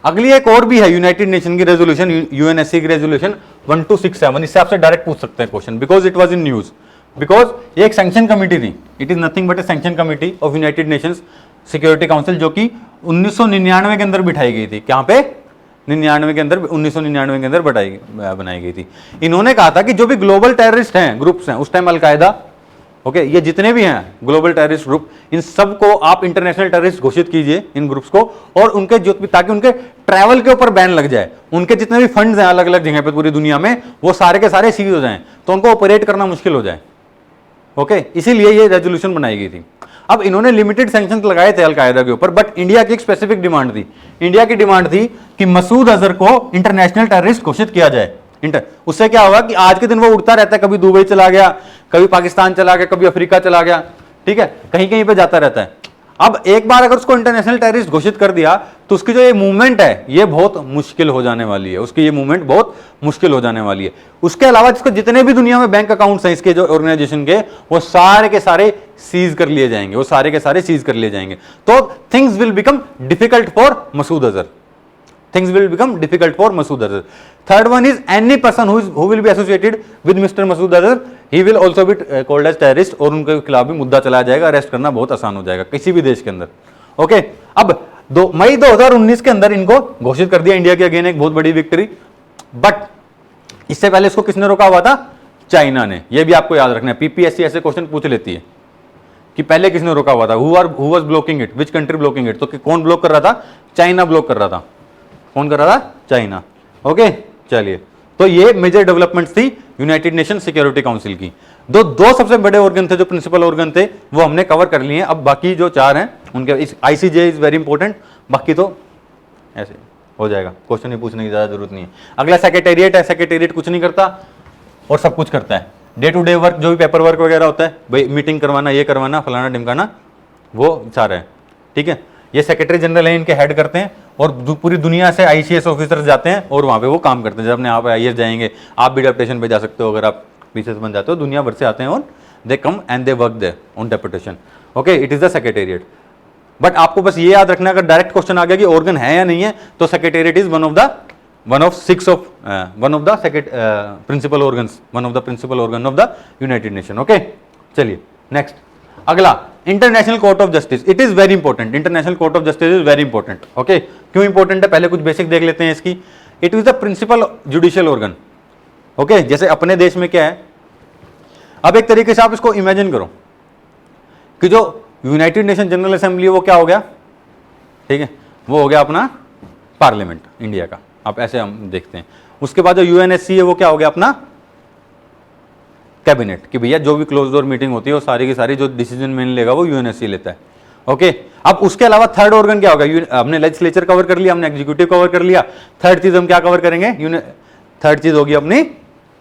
अगली एक और भी है यूनाइटेड नेशन की रेजोल्यूशन, यूएनएससी की रेजोल्यूशन 1267। इससे आपसे डायरेक्ट पूछ सकते हैं question, because it was in news, because ये एक सैंक्शन कमिटी थी। It is nothing but A sanction committee of United Nations security council, जो कि 1999 के अंदर बिठाई गई थी। कहां पे? 99 के अंदर, 1999 के अंदर बनाई गई थी। इन्होंने कहा था कि जो भी ग्लोबल टेररिस्ट हैं, ग्रुप्स हैं, उस टाइम अलकायदा, ओके, ये जितने भी हैं ग्लोबल टेररिस्ट ग्रुप, इन सबको आप इंटरनेशनल टेररिस्ट घोषित कीजिए, इन ग्रुप्स को, और उनके जो, ताकि उनके ट्रैवल के ऊपर बैन लग जाए। उनके जितने भी फंड्स हैं अलग अलग जगह पे पूरी दुनिया में, वो सारे के सारे सीज हो जाएं, तो उनको ऑपरेट करना मुश्किल हो जाए। ओके, इसीलिए ये रेजोल्यूशन बनाई गई थी। अब इन्होंने लिमिटेड सैंक्शन लगाए थे अलकायदा के ऊपर, बट इंडिया की एक स्पेसिफिक डिमांड थी। इंडिया की डिमांड थी कि मसूद अजहर को इंटरनेशनल टेररिस्ट घोषित किया जाए। उससे क्या होगा कि आज के दिन वो उड़ता रहता है, कभी दुबई चला गया, कभी पाकिस्तान चला गया, कभी अफ्रीका चला गया, ठीक है, कहीं कहीं पे जाता रहता है। अब एक बार अगर उसको इंटरनेशनल टेररिस्ट घोषित कर दिया, तो उसकी जो ये मूवमेंट है ये बहुत मुश्किल हो जाने वाली है, उसकी ये मूवमेंट बहुत मुश्किल हो जाने वाली है। उसके अलावा जिसको जितने भी दुनिया में बैंक अकाउंट्स हैं इसके जो ऑर्गेनाइजेशन के, वो सारे के सारे सीज कर लिए जाएंगे, वो सारे के सारे सीज कर लिए जाएंगे। तो things will become difficult for Masood Azhar, things will become difficult for Masood Azhar. Third one is any person who will be associated with Mr. Masood Azhar, he will also be called as terrorist, और उनके खिलाफ भी मुद्दा चलाया जाएगा, arrest करना बहुत आसान हो जाएगा किसी भी देश के अंदर। ओके, अब मई 2019 के अंदर इनको घोषित कर दिया इंडिया की अगेन एक बहुत बड़ी विक्ट्री, बट इससे पहले इसको किसने रोका हुआ था? चाइना ने। यह भी आपको याद रखना है, पीपीएससी ऐसे क्वेश्चन पूछ लेती है कि पहले किसने रोका हुआ था, who was blocking it, which country blocking it? तो कौन ब्लॉक कर रहा था? चाइना ब्लॉक कर रहा था। कौन कर रहा था? चाइना। ओके, चलिए तो ये मेजर डेवलपमेंट्स थी यूनाइटेड नेशन सिक्योरिटी काउंसिल की। दो सबसे बड़े ऑर्गन थे जो प्रिंसिपल ऑर्गन थे, वो हमने कवर कर लिए हैं। अब बाकी जो 4 हैं उनके, इस आईसीजे इज वेरी इंपॉर्टेंट, बाकी तो ऐसे हो जाएगा, क्वेश्चन ही पूछने की ज्यादा जरूरत नहीं है। अगला सेक्रेटेरिएट है। सेक्रेटेरिएट कुछ नहीं करता और सब कुछ करता है, डे टू डे वर्क, जो भी पेपर वर्क वगैरह होता है, भाई मीटिंग करवाना, ये करवाना, फलाना ढिमकाना, वो सारा है। ठीक है, ये सेक्रेटरी जनरल है, इनके हेड करते हैं और पूरी दुनिया से आईसीएस ऑफिसर्स जाते हैं और वहाँ पे वो काम करते हैं। जब अपने आप आईएएस जाएंगे, आप भी डेपुटेशन पे जा सकते हो अगर आप पीसीएस बन जाते हो, दुनिया भर से आते हैं और they come and they work there on deputation. Okay, it is the secretariat. But आपको बस ये याद रखना, अगर डायरेक्ट क्वेश्चन आ गया कि ऑर्गन है या नहीं है, तो Secretariat is one of the principal organ of the United Nation. Okay, चलिए नेक्स्ट। अगला, International court of Justice. It is very important, International court of Justice is very important. Okay, क्यों इंपॉर्टेंट है, पहले कुछ बेसिक देख लेते हैं इसकी। It is the principal judicial organ. Okay, जैसे अपने देश में क्या है, अब एक तरीके से आप इसको इमेजिन करो कि जो यूनाइटेड नेशन जनरल असेंबली वो क्या हो गया, ठीक है, वो हो गया अपना पार्लियामेंट इंडिया का, आप ऐसे हम देखते हैं। उसके बाद जो यूएनएससी है वो क्या हो गया अपना कैबिनेट, कि भैया जो भी क्लोज डोर मीटिंग होती है वो सारी की सारी जो डिसीजन मेन लेगा वो यूएनएससी लेता है। ओके, अब उसके अलावा थर्ड ऑर्गन क्या होगा, हमने लेजिस्लेचर कवर कर लिया, हमने एग्जीक्यूटिव कवर कर लिया, थर्ड चीज हम क्या कवर करेंगे, थर्ड चीज होगी अपनी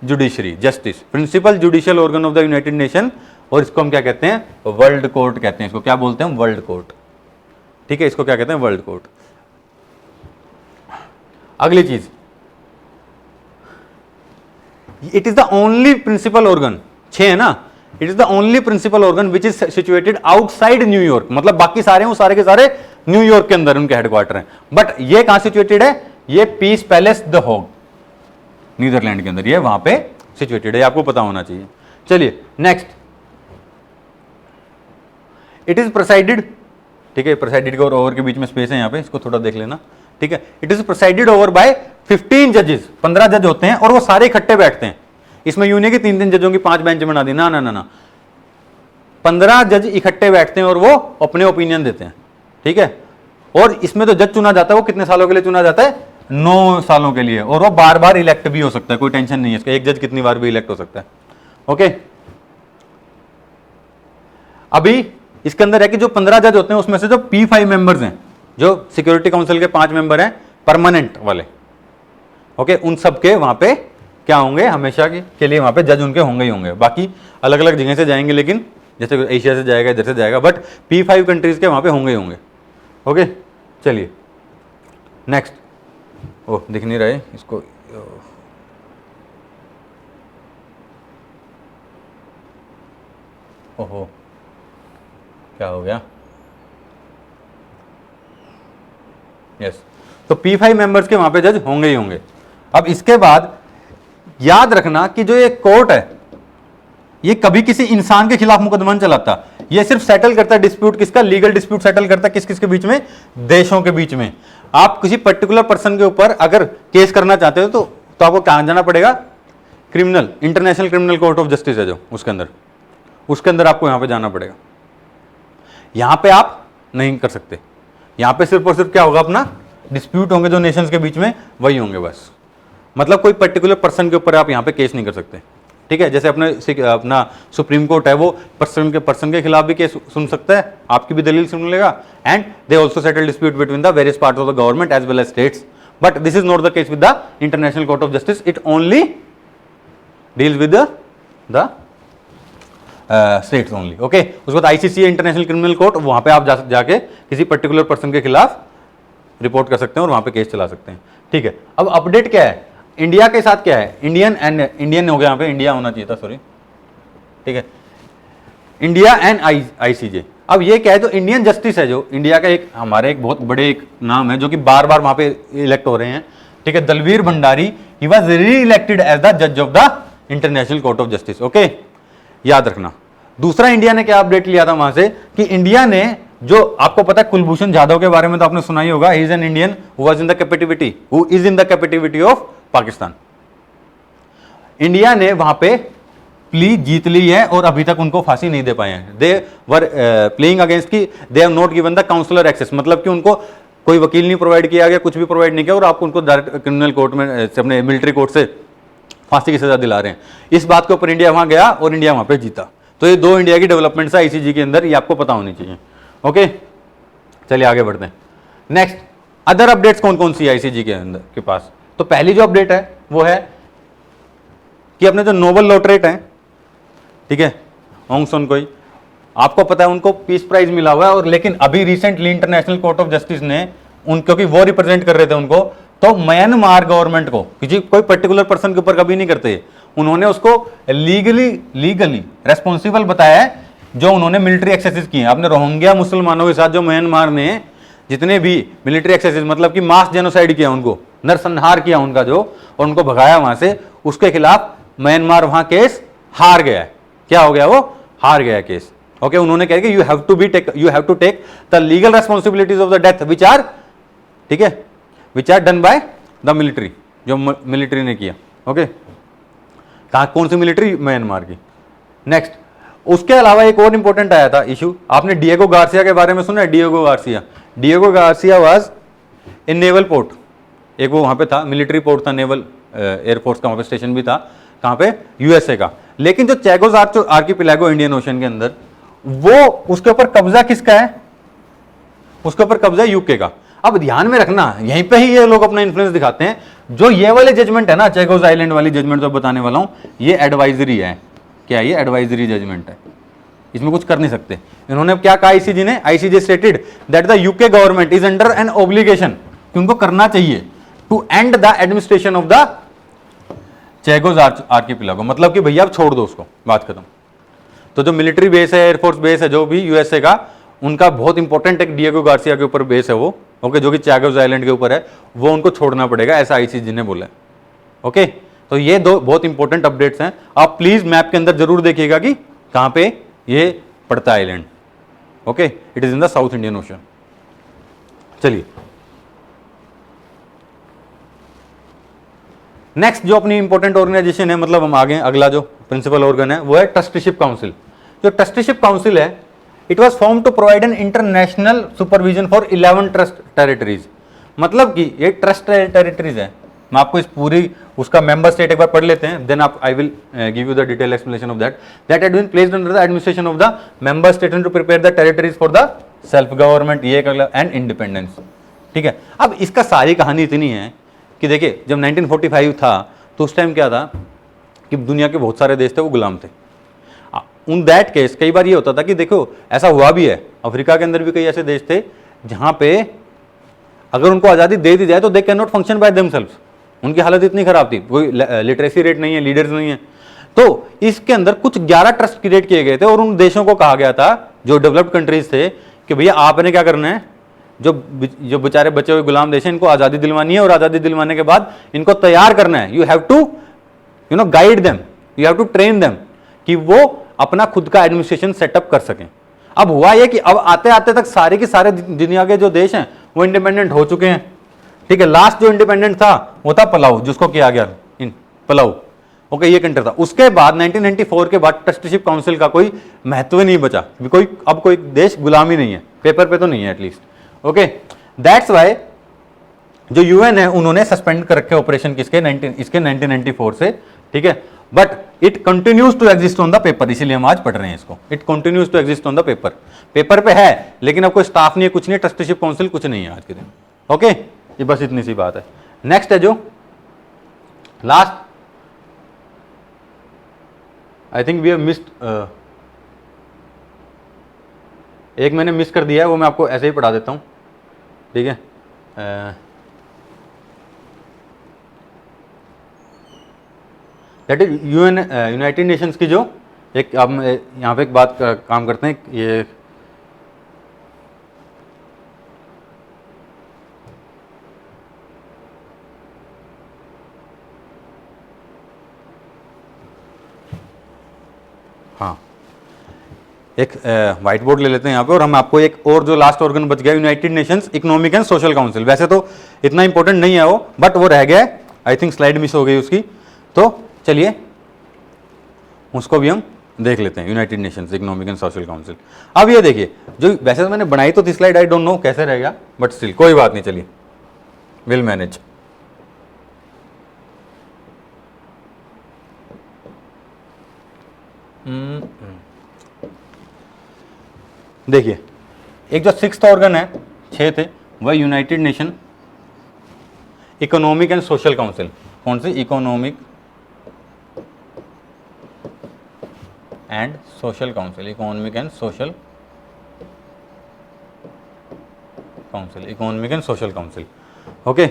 judiciary, justice, principal judicial organ of the United Nation. और इसको हम क्या कहते हैं, वर्ल्ड कोर्ट कहते हैं। इसको क्या बोलते हैं, वर्ल्ड कोर्ट। ठीक है, इसको क्या कहते हैं, वर्ल्ड कोर्ट। अगली चीज, it is the only principal organ, 6 है ना, it is the only principal organ which is situated outside New York. मतलब बाकी सारे हैं वो सारे के सारे न्यूयॉर्क के अंदर उनके हेडक्वार्टर हैं, बट ये कहां सिचुएटेड है, ये पीस पैलेस द होग नीदरलैंड के अंदर, ये वहां पे सिचुएटेड है, आपको पता होना चाहिए। चलिए नेक्स्ट, इट इज प्रेसाइडेड, ठीक है, प्रेसाइडेड के और ओवर के बीच में स्पेस है यहाँ पे, इसको थोड़ा देख लेना। ठीक है, it is presided over by 15 जजेस, 15 जज होते हैं और वो सारे इकट्ठे बैठते हैं। इसमें यूं नहीं कि 3 जजों की 5 बेंच बना दी, ना ना ना ना, 15 जज इकट्ठे बैठते हैं और वो अपने ओपिनियन देते हैं। ठीक है, और इसमें तो जज चुना जाता है वो कितने सालों के लिए चुना जाता है, 9 सालों के लिए, और वो बार बार इलेक्ट भी हो सकता है, कोई टेंशन नहीं है इसका, एक जज कितनी बार भी इलेक्ट हो सकता है। ओके, अभी इसके अंदर है कि जो 15 जज होते हैं उसमें से जो P5 मेंबर्स हैं, जो सिक्योरिटी काउंसिल के 5 मेंबर हैं परमानेंट वाले, ओके, उन सब के वहां पे क्या होंगे, हमेशा के लिए वहां पे जज उनके होंगे ही होंगे। बाकी अलग अलग जगह से जाएंगे, लेकिन जैसे एशिया से जाएगा, इधर से जाएगा, बट P5 कंट्रीज के वहां पे होंगे ही होंगे। ओके, चलिए नेक्स्ट। ओह, दिख नहीं रहे इसको, ओहो क्या हो गया, यस, तो P5 मेंबर्स के वहां पे जज होंगे ही होंगे। अब इसके बाद याद रखना कि जो ये कोर्ट है ये कभी किसी इंसान के खिलाफ मुकदमा नहीं चलाता, ये सिर्फ सेटल करता है डिस्प्यूट, किसका, लीगल डिस्प्यूट सेटल करता है, किस किस के बीच में, देशों के बीच में। आप किसी पर्टिकुलर पर्सन के ऊपर अगर केस करना चाहते हो तो आपको कहां जाना पड़ेगा, criminal, international criminal court of justice है जो उसके अंदर आपको यहां पे जाना पड़ेगा। यहां पे आप नहीं कर सकते, यहां पे सिर्फ और सिर्फ क्या होगा, अपना डिस्प्यूट होंगे जो नेशंस के बीच में, वही होंगे बस। मतलब कोई पर्टिकुलर पर्सन के ऊपर आप यहां पे केस नहीं कर सकते। ठीक है, जैसे अपना सुप्रीम कोर्ट है वो पर्सन के खिलाफ भी केस सुन सकता है, आपकी भी दलील सुन लेगा, and they also settle dispute between the various parts of the government as well as states, but this is not the case with the international court of Justice, it only deals with the states only. Okay, उसके बाद ICC international criminal court, वहां पे आप जाके किसी particular person के खिलाफ report कर सकते हैं और वहां पे केस चला सकते हैं। ठीक है, अब अपडेट क्या है, इंडिया के साथ क्या है, इंडियन हो गया, यहाँ पे इंडिया होना चाहिए था, सॉरी। ठीक है, इंडिया एंड आईसीजे। अब ये क्या है, जो इंडियन जस्टिस है, जो इंडिया का एक हमारे एक बहुत बड़े एक नाम है जो कि बार बार वहां पे इलेक्ट हो रहे हैं। ठीक है, Dalveer Bhandari, he was reelected as the जज of the international court of justice. Okay, याद रखना। दूसरा, इंडिया ने क्या अपडेट लिया था वहां से, कि इंडिया ने, जो आपको पता है कुलभूषण जाधव के बारे में तो आपने सुना ही होगा, he is an Indian who was in the captivity, who is in the captivity of Pakistan. India ने वहां पे प्ली जीत ली है और अभी तक उनको फांसी नहीं दे पाए हैं। दे वर प्लेइंग अगेंस्ट की they have not given the counsellor access, मतलब कि उनको कोई वकील नहीं प्रोवाइड किया गया, कुछ भी प्रोवाइड नहीं किया, और आपको उनको डायरेक्ट क्रिमिनल कोर्ट में, अपने मिलिट्री कोर्ट से फांसी की सजा दिला रहे हैं। इस बात के ऊपर इंडिया वहां गया और इंडिया वहां पे जीता। तो ये दो इंडिया की डेवलपमेंट्स है आईसीजी के अंदर, ये आपको पता होनी चाहिए। ओके, चलिए आगे बढ़ते हैं। नेक्स्ट, अदर अपडेट्स कौन कौन सी आईसीजी के अंदर के पास? तो पहली जो अपडेट है वो है कि अपने जो नोबेल लॉटरेट हैं, ठीक है, ऑंग सान कोई, आपको पता है उनको पीस प्राइज मिला हुआ है। और लेकिन अभी recently international court of justice ने क्योंकि वो रिप्रेजेंट कर रहे थे उनको, तो म्यांमार गवर्नमेंट को, किसी कोई पर्टिकुलर पर्सन के ऊपर कभी नहीं करते, उन्होंने उसको लीगली रेस्पॉन्सिबल बताया है जो उन्होंने मिलिट्री एक्सेसिस किए हैं। आपने रोहिंग्या मुसलमानों के साथ जो म्यांमार ने जितने भी मिलिट्री एक्सेसिस, मतलब कि मास जेनोसाइड किया, उनको नरसंहार किया उनका जो, और उनको भगाया वहां से, उसके खिलाफ म्यांमार वहां केस हार गया है। क्या हो गया? वो हार गया केस। ओके, उन्होंने कहा कि you have to take the legal responsibilities of the death which are, ठीक है, which are done by the military, जो मिलिट्री ने किया। ओके, कौन सी मिलिट्री? म्यांमार की। नेक्स्ट, उसके अलावा एक और इंपॉर्टेंट आया था इशू, आपने डिएगो गार्सिया के बारे में सुना है? Diego Garcia was in naval port, एक वो वहां पे था, मिलिट्री पोर्ट था, नेवल एयरफोर्स का वहां पे स्टेशन भी था, कहां पे? यूएसए का। लेकिन जो चैगोस आर्किपेलागो इंडियन ओशन के अंदर, वो उसके ऊपर कब्जा किसका है? उसके ऊपर कब्जा यूके का। अब ध्यान में रखना, यहीं पे ही ये लोग अपना इन्फ्लुएंस दिखाते हैं। जो ये वाले जजमेंट है ना, चैगोस आइलैंड वाली जजमेंट जो बताने वाला हूं, ये एडवाइजरी है। क्या ये एडवाइजरी जजमेंट है? इसमें कुछ कर नहीं सकते। इन्होंने क्या कहा आईसीजी ने? ICG stated that the UK government is under an obligation, कि उनको करना चाहिए to end the administration of the chagos archipelago, मतलब कि भैया आप छोड़ दो उसको, बात खत्म। तो जो मिलिट्री बेस है, एयरफोर्स बेस है, जो भी यूएसए का, उनका बहुत इंपॉर्टेंट एक डिएगो गार्सिया के ऊपर बेस है वो, ओके, जो कि चैगोस आइलैंड के ऊपर है, वो उनको छोड़ना पड़ेगा, ऐसा आईसीजी ने बोला है। ओके, तो ये दो बहुत इंपॉर्टेंट अपडेट्स हैं। आप प्लीज मैप के अंदर जरूर देखिएगा कि कहां पे ये पड़ता है island. Okay, it is in the south Indian ocean. चलिए नेक्स्ट, जो अपनी इंपॉर्टेंट ऑर्गेनाइजेशन है, मतलब हम आगे अगला जो प्रिंसिपल ऑर्गन है वो है ट्रस्टीशिप काउंसिल। जो ट्रस्टीशिप काउंसिल है, it was form to provide an international supervision for 11 trust territories, मतलब कि ये ट्रस्ट टेरिटरीज है। मैं आपको इस पूरी उसका मेंबर स्टेट एक बार पढ़ लेते हैं, then I will give you the detail explanation of that had been placed under the administration of the member state to prepare the territories for the self government ये एंड इंडिपेंडेंस। ठीक है, अब इसका सारी कहानी इतनी है कि देखिए, जब 1945 था तो उस टाइम क्या था कि दुनिया के बहुत सारे देश थे वो गुलाम थे। उन दैट केस कई बार ये होता था कि देखो, ऐसा हुआ भी है, अफ्रीका के अंदर भी कई ऐसे देश थे जहां पे अगर उनको आज़ादी दे दी जाए तो they can not function by themselves, उनकी हालत इतनी खराब थी, कोई लिटरेसी रेट नहीं है, लीडर्स नहीं है। तो इसके अंदर कुछ 11 ट्रस्ट क्रिएट किए गए थे और उन देशों को कहा गया था, जो डेवलप्ड कंट्रीज थे, कि भैया आपने क्या करना है, जो बेचारे बचे हुए गुलाम देश हैं, इनको आज़ादी दिलवानी है, और आज़ादी दिलवाने के बाद इनको तैयार करना है। You have to guide them, you have to train them, कि वो अपना खुद का एडमिनिस्ट्रेशन सेटअप कर सकें। अब हुआ ये कि अब आते आते तक सारे के सारे दुनिया के जो देश हैं वो इंडिपेंडेंट हो चुके हैं। ठीक है, लास्ट जो इंडिपेंडेंट था वो था पलाऊ, जिसको किया गया इन पलाऊ। ओके, ये कंट्री था। उसके बाद 1994 के बाद ट्रस्टीशिप काउंसिल का कोई महत्व नहीं बचा, अब कोई देश गुलामी नहीं है, पेपर पे तो नहीं है एटलीस्ट। ओके, दैट्स वाई जो यूएन है उन्होंने सस्पेंड कर रखे ऑपरेशन इसके 1994 से। ठीक है, but it continues to exist on the paper, इसीलिए हम आज पढ़ रहे हैं इसको। It continues to exist on the paper, paper पे है लेकिन अब कोई स्टाफ नहीं है, कुछ नहीं है, ट्रस्टीशिप काउंसिल कुछ नहीं है आज के दिन। ओके, ये बस इतनी सी बात है। नेक्स्ट है जो last, I think we have missed, एक मैंने मिस कर दिया है, वो मैं आपको ऐसे ही पढ़ा देता हूं। ठीक है, दैट इज यूनाइटेड नेशंस की जो एक, अब यहाँ पे एक बात काम करते हैं, ये हाँ, एक व्हाइट बोर्ड ले लेते हैं यहाँ पे, और हम आपको एक और जो लास्ट ऑर्गन बच गया, United Nations economic and social council. वैसे तो इतना इंपॉर्टेंट नहीं है वो, बट वो रह गया, आई थिंक स्लाइड मिस हो गई उसकी, तो चलिए उसको भी हम देख लेते हैं। United Nations economic and social council. अब ये देखिए, जो वैसे तो मैंने बनाई तो थी स्लाइड, आई डोंट नो कैसे रहेगा, बट स्टिल कोई बात नहीं, चलिए विल मैनेज। देखिए, एक जो 6th ऑर्गन है, 6 थे, वह united nation economic and social council. कौन सी? Economic and social council. Economic and social council. Economic and social council. Okay,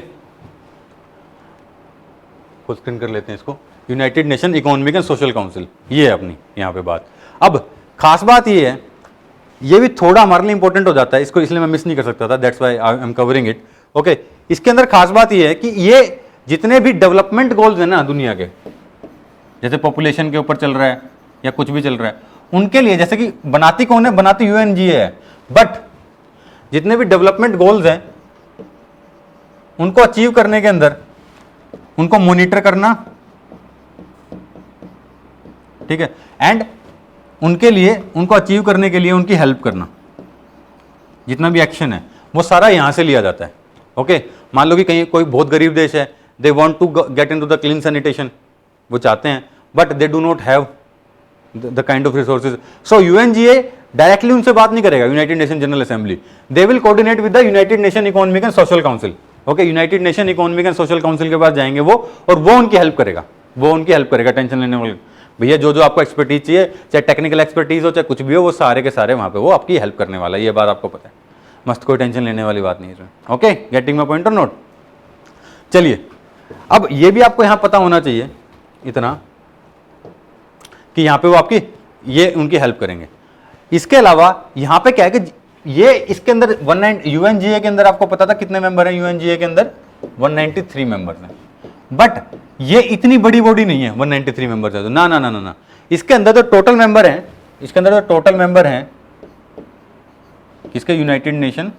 full screen कर लेते हैं इसको। United nation economic and social council, ये है अपनी यहाँ पे बात। अब खास बात ये है, ये भी थोड़ा हमारे लिए इंपॉर्टेंट हो जाता है, इसको इसलिए मैं मिस नहीं कर सकता था, that's why I am covering it. Okay, इसके अंदर खास बात ये है कि ये जितने भी डेवलपमेंट गोल्स हैं ना दुनिया के, जैसे पॉपुलेशन के ऊपर चल रहा है या कुछ भी चल रहा है, उनके लिए, जैसे कि बनाती कौन है? बनाती यूएनजीए है, बट जितने भी डेवलपमेंट गोल्स हैं उनको अचीव करने के अंदर उनको मॉनिटर करना, ठीक है, एंड उनके लिए, उनको अचीव करने के लिए उनकी हेल्प करना, जितना भी एक्शन है वो सारा यहां से लिया जाता है। ओके, मान लो कि कहीं कोई बहुत गरीब देश है, they want to get into the clean sanitation, वो चाहते हैं, but they do not have the kind of resources, so UNGA directly उनसे बात नहीं करेगा, United Nation General Assembly, they will coordinate with the United nation economic and social council. Okay, United nation economic and social Council के पास जाएंगे वो, और वो उनकी हेल्प करेगा, वो उनकी हेल्प करेगा, टेंशन लेने वाले भैया, जो जो आपको एक्सपर्टीज चाहिए, चाहे टेक्निकल एक्सपर्टीज हो चाहे कुछ भी हो, वो सारे के सारे वहां पे वो आपकी हेल्प करने वाला है, ये बात आपको पता है, मस्त कोई टेंशन लेने वाली बात नहीं है इसमें। ओके, गेटिंग माय पॉइंट और नोट। चलिए, अब ये भी आपको यहां पता होना चाहिए इतना कि यहां पे वो आपकी ये उनकी हेल्प करेंगे। इसके अलावा यहां पे क्या है कि ये इसके अंदर 19 यूएनजीए के अंदर आपको पता था कितने मेंबर हैं? यूएनजीए के अंदर 193 मेंबर्स हैं, बट ये इतनी बड़ी बॉडी नहीं है 193 मेंबर्स है तो, ना ना ना ना ना, इसके अंदर जो टोटल मेंबर हैं, इसके अंदर जो टोटल मेंबर हैं किसके? United nation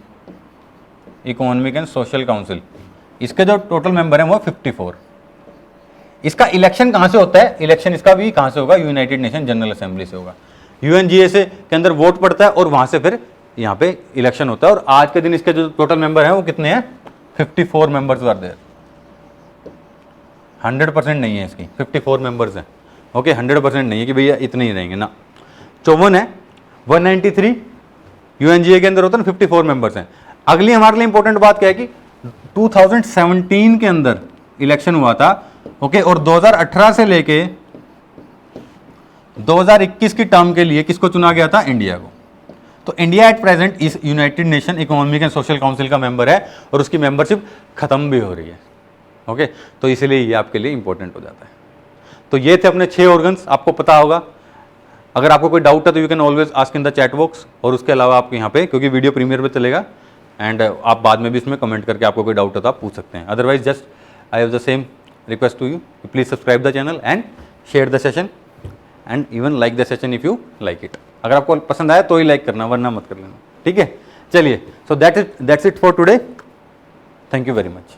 economic and social council, इसके जो टोटल मेंबर हैं वो 54। इसका इलेक्शन कहां से होता है? इलेक्शन इसका भी कहां से होगा? यूनाइटेड नेशन जनरल असेंबली से होगा। यूएनजीए से के अंदर वोट पड़ता है और वहां से फिर यहाँ पे इलेक्शन होता है, और आज के दिन इसके जो टोटल मेंबर हैं वो कितने हैं? 54 मेंबर्स आर देयर। 100% नहीं है इसकी, 54 मेंबर्स हैं। ओके, 100% नहीं है कि भैया इतने ही रहेंगे ना, 54 है, 193 यूएनजीए के अंदर होता है, 54 मेंबर्स हैं। अगली हमारे लिए इंपॉर्टेंट बात क्या है कि 2017 के अंदर इलेक्शन हुआ था, ओके, और 2018 से लेके 2021 की टर्म के लिए किसको चुना गया था? इंडिया को। तो इंडिया एट प्रेजेंट इस United nation economic and social council का मेंबर है, और उसकी मेंबरशिप खत्म भी हो रही है। ओके, तो इसलिए ये आपके लिए इंपॉर्टेंट हो जाता है। तो ये थे अपने 6 ऑर्गन्स, आपको पता होगा। अगर आपको कोई डाउट है तो you can always ask in the chat box, और उसके अलावा आपको यहाँ पे, क्योंकि वीडियो प्रीमियर पे चलेगा, एंड आप बाद में भी इसमें कमेंट करके आपको कोई डाउट है तो आप पूछ सकते हैं। Otherwise just I have the same request to you, please subscribe the channel and share the session and even like the session if you like it. अगर आपको पसंद आया तो ही लाइक करना, वरना मत कर लेना, ठीक है। चलिए, so that's it for today, thank you very much.